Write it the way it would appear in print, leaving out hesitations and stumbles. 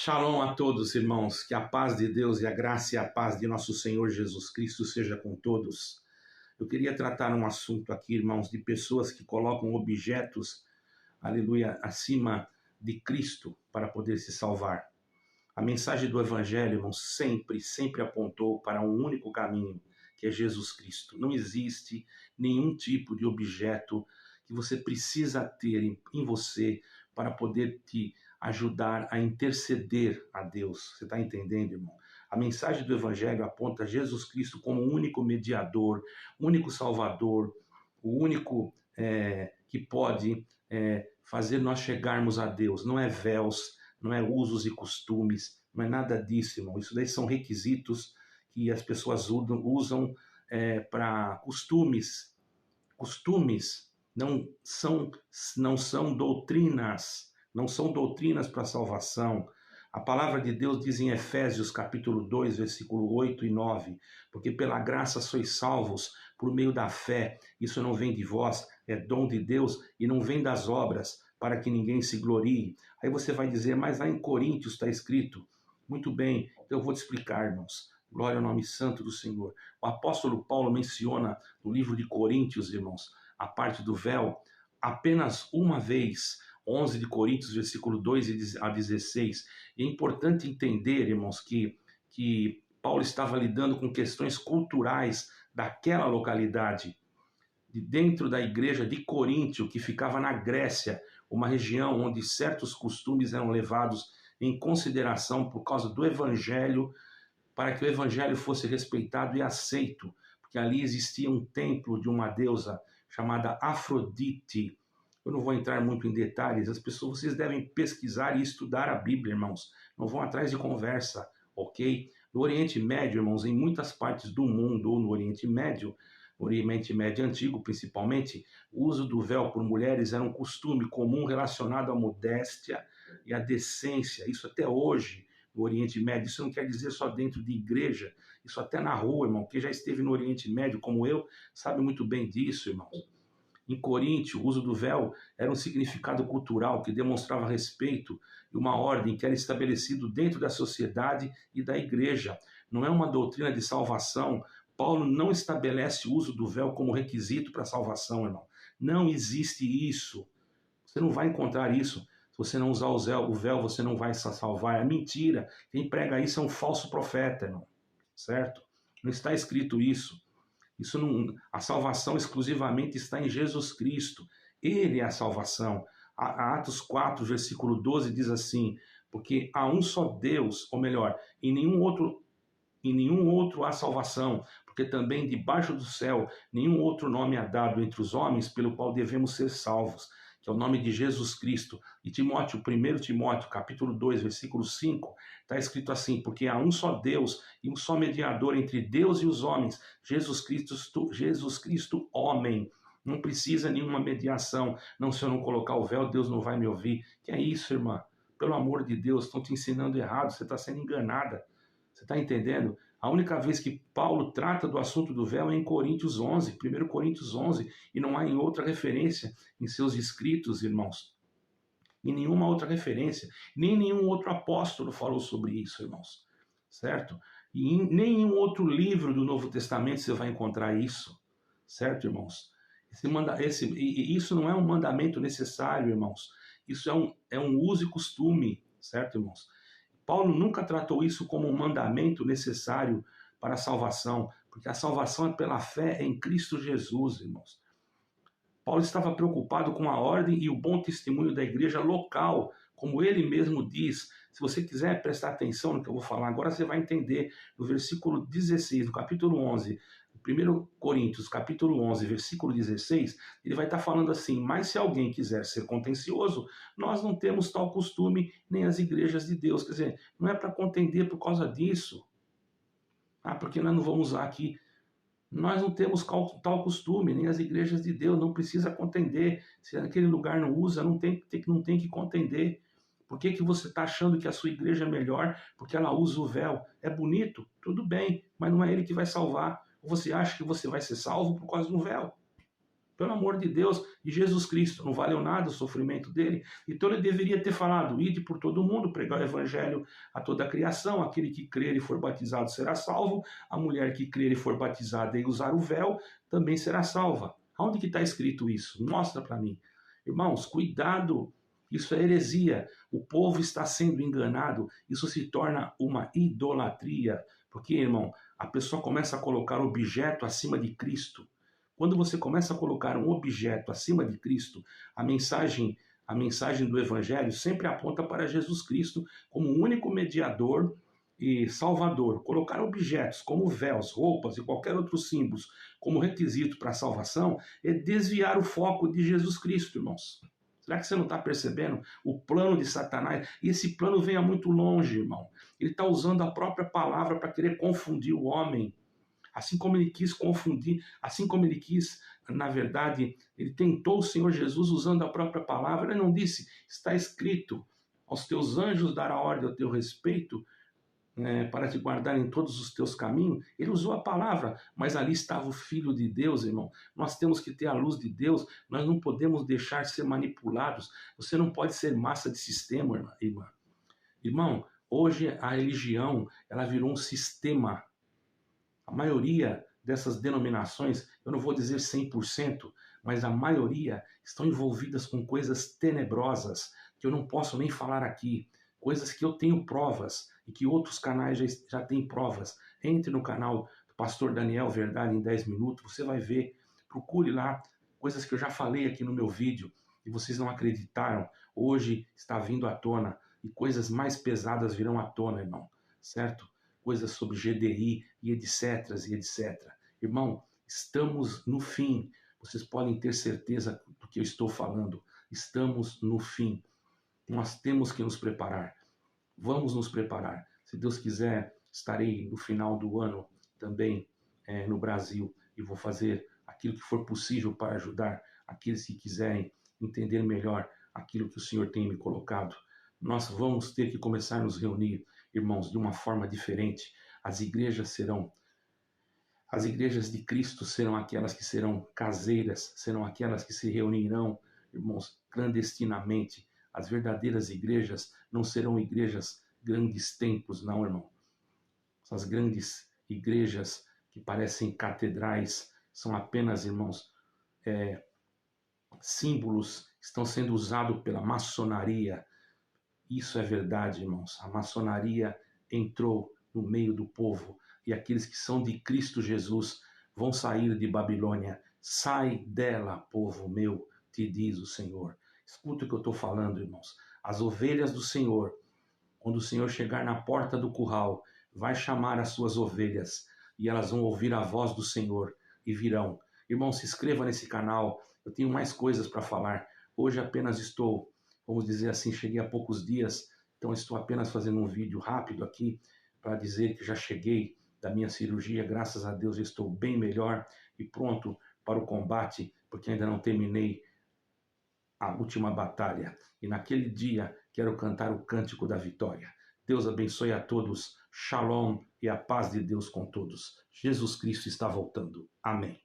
Shalom a todos, irmãos. Que a paz de Deus e a graça e a paz de nosso Senhor Jesus Cristo seja com todos. Eu queria tratar um assunto aqui, irmãos, de pessoas que colocam objetos, aleluia, acima de Cristo para poder se salvar. A mensagem do Evangelho, irmãos, sempre apontou para um único caminho, que é Jesus Cristo. Não existe nenhum tipo de objeto que você precisa ter em você para poder te ajudar a interceder a Deus. Você está entendendo, irmão? A mensagem do Evangelho aponta Jesus Cristo como o único mediador, único salvador, o único que pode fazer nós chegarmos a Deus. Não é véus, não é usos e costumes, não é nada disso, irmão. Isso daí são requisitos que as pessoas usam para costumes. Costumes não são doutrinas, não são doutrinas para a salvação. A palavra de Deus diz em Efésios capítulo 2, versículo 8 e 9, porque pela graça sois salvos por meio da fé. Isso não vem de vós, é dom de Deus e não vem das obras, para que ninguém se glorie. Aí você vai dizer, mas lá em Coríntios está escrito. Muito bem, então eu vou te explicar, irmãos. Glória ao nome santo do Senhor. O apóstolo Paulo menciona no livro de Coríntios, irmãos, a parte do véu, apenas uma vez, 11 de Coríntios, versículo 2 a 16. E é importante entender, irmãos, que Paulo estava lidando com questões culturais daquela localidade, de dentro da igreja de Coríntio, que ficava na Grécia, uma região onde certos costumes eram levados em consideração por causa do Evangelho, para que o Evangelho fosse respeitado e aceito, porque ali existia um templo de uma deusa chamada Afrodite. Eu não vou entrar muito em detalhes, vocês devem pesquisar e estudar a Bíblia, irmãos. Não vão atrás de conversa, ok? No Oriente Médio, irmãos, em muitas partes do mundo, ou no Oriente Médio Antigo principalmente, o uso do véu por mulheres era um costume comum relacionado à modéstia e à decência. Isso até hoje, no Oriente Médio, isso não quer dizer só dentro de igreja, isso até na rua, irmão. Quem já esteve no Oriente Médio, como eu, sabe muito bem disso, irmãos. Em Coríntio, o uso do véu era um significado cultural que demonstrava respeito e uma ordem que era estabelecido dentro da sociedade e da igreja. Não é uma doutrina de salvação. Paulo não estabelece o uso do véu como requisito para a salvação, irmão. Não existe isso. Você não vai encontrar isso. Se você não usar o véu, você não vai se salvar. É mentira. Quem prega isso é um falso profeta, irmão. Certo? Não está escrito isso. A salvação exclusivamente está em Jesus Cristo. Ele é a salvação. Atos 4, versículo 12 diz assim, porque há um só Deus, ou melhor, em nenhum outro há salvação, porque também debaixo do céu nenhum outro nome é dado entre os homens pelo qual devemos ser salvos, que é o nome de Jesus Cristo. E 1 Timóteo, capítulo 2, versículo 5, está escrito assim, porque há um só Deus e um só mediador entre Deus e os homens, Jesus Cristo, homem. Não precisa nenhuma mediação. Não, se eu não colocar o véu, Deus não vai me ouvir. Que é isso, irmã? Pelo amor de Deus, estão te ensinando errado, você está sendo enganada. Você está entendendo? A única vez que Paulo trata do assunto do véu é em Coríntios 11, 1 Coríntios 11, e não há em outra referência em seus escritos, irmãos. Em nenhuma outra referência. Nem nenhum outro apóstolo falou sobre isso, irmãos. Certo? E em nenhum outro livro do Novo Testamento você vai encontrar isso. Certo, irmãos? Isso não é um mandamento necessário, irmãos. Isso é um uso e costume, certo, irmãos? Paulo nunca tratou isso como um mandamento necessário para a salvação, porque a salvação é pela fé em Cristo Jesus, irmãos. Paulo estava preocupado com a ordem e o bom testemunho da igreja local, como ele mesmo diz. Se você quiser prestar atenção no que eu vou falar agora, você vai entender no versículo 16, do capítulo 11, 1 Coríntios, capítulo 11, versículo 16, ele vai estar falando assim, mas se alguém quiser ser contencioso, nós não temos tal costume nem as igrejas de Deus. Quer dizer, não é para contender por causa disso. Porque nós não vamos usar aqui. Nós não temos tal costume, nem as igrejas de Deus, não precisa contender. Se naquele lugar não usa, não tem que contender. Por que você está achando que a sua igreja é melhor porque ela usa o véu? É bonito? Tudo bem, mas não é ele que vai salvar. Ou você acha que você vai ser salvo por causa do véu? pelo amor de Deus, e Jesus Cristo, não valeu nada o sofrimento dele. Então ele deveria ter falado: ide por todo mundo, pregar o evangelho a toda a criação, aquele que crer e for batizado será salvo, a mulher que crer e for batizada e usar o véu também será salva. Aonde que está escrito isso? Mostra para mim. Irmãos, cuidado, isso é heresia. O povo está sendo enganado, isso se torna uma idolatria. Porque, irmão, a pessoa começa a colocar objeto acima de Cristo. Quando você começa a colocar um objeto acima de Cristo, a mensagem do Evangelho sempre aponta para Jesus Cristo como o único mediador e salvador. Colocar objetos como véus, roupas e qualquer outro símbolo como requisito para a salvação é desviar o foco de Jesus Cristo, irmãos. Será que você não está percebendo o plano de Satanás? E esse plano vem há muito longe, irmão. Ele está usando a própria palavra para querer confundir o homem. Assim como ele quis confundir, assim como ele quis, na verdade, ele tentou o Senhor Jesus usando a própria palavra. Ele não disse: está escrito, aos teus anjos dará ordem ao teu respeito, para te guardar em todos os teus caminhos. Ele usou a palavra, mas ali estava o Filho de Deus, irmão. Nós temos que ter a luz de Deus, nós não podemos deixar ser manipulados. Você não pode ser massa de sistema, irmã. Irmão, hoje a religião, ela virou um sistema. A maioria dessas denominações, eu não vou dizer 100%, mas a maioria estão envolvidas com coisas tenebrosas, que eu não posso nem falar aqui, coisas que eu tenho provas e que outros canais já têm provas. Entre no canal do Pastor Daniel Verdade em 10 minutos, você vai ver, procure lá, coisas que eu já falei aqui no meu vídeo e vocês não acreditaram, hoje está vindo à tona, e coisas mais pesadas virão à tona, irmão, certo? Coisas sobre GDI e etc, e etc. Irmão, estamos no fim. Vocês podem ter certeza do que eu estou falando. Estamos no fim. Nós temos que nos preparar. Vamos nos preparar. Se Deus quiser, estarei no final do ano também no Brasil e vou fazer aquilo que for possível para ajudar aqueles que quiserem entender melhor aquilo que o Senhor tem me colocado. Nós vamos ter que começar a nos reunir, irmãos, de uma forma diferente. As igrejas de Cristo serão aquelas que serão caseiras, serão aquelas que se reunirão, irmãos, clandestinamente. As verdadeiras igrejas não serão igrejas grandes templos, não, irmão. Essas grandes igrejas que parecem catedrais são apenas, irmãos, símbolos que estão sendo usados pela maçonaria. Isso é verdade, irmãos. A maçonaria entrou no meio do povo e aqueles que são de Cristo Jesus vão sair de Babilônia. Sai dela, povo meu, te diz o Senhor. Escuta o que eu estou falando, irmãos. As ovelhas do Senhor, quando o Senhor chegar na porta do curral, vai chamar as suas ovelhas e elas vão ouvir a voz do Senhor e virão. Irmão, se inscreva nesse canal. Eu tenho mais coisas para falar. Hoje apenas estou, vamos dizer assim, cheguei há poucos dias, então estou apenas fazendo um vídeo rápido aqui para dizer que já cheguei da minha cirurgia, graças a Deus estou bem melhor e pronto para o combate, porque ainda não terminei a última batalha. E naquele dia quero cantar o cântico da vitória. Deus abençoe a todos. Shalom e a paz de Deus com todos. Jesus Cristo está voltando. Amém.